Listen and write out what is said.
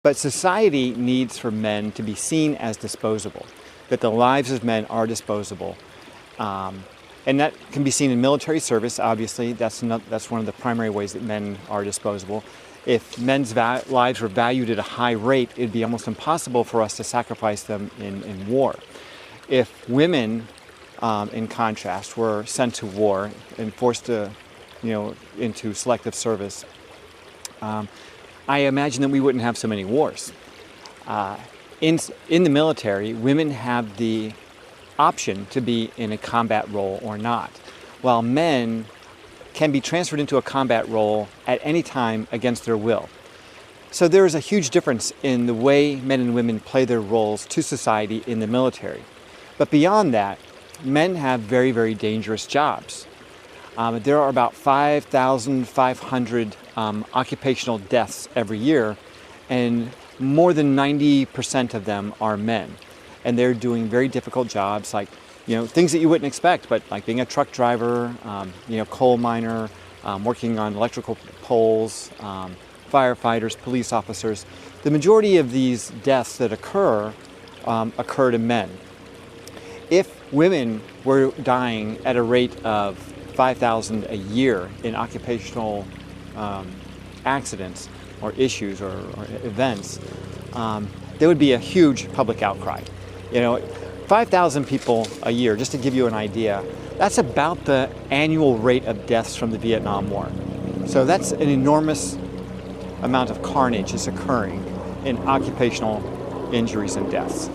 But society needs for men to be seen as disposable, that the lives of men are disposable. And that can be seen in military service, obviously. That's one of the primary ways that men are disposable. If men's lives were valued at a high rate, it'd be almost impossible for us to sacrifice them in war. If women, in contrast, were sent to war and forced to, into selective service, I imagine that we wouldn't have so many wars. In the military, women have the option to be in a combat role or not, while men can be transferred into a combat role at any time against their will. So there is a huge difference in the way men and women play their roles to society in the military. But beyond that, men have very, very dangerous jobs. There are about 5,500 occupational deaths every year, and more than 90% of them are men. And they're doing very difficult jobs, like things that you wouldn't expect, but like being a truck driver, coal miner, working on electrical poles, firefighters, police officers. The majority of these deaths that occur to men. If women were dying at a rate of 5,000 a year in occupational accidents or issues or events, there would be a huge public outcry. 5,000 people a year, just to give you an idea, that's about the annual rate of deaths from the Vietnam War. So that's an enormous amount of carnage is occurring in occupational injuries and deaths.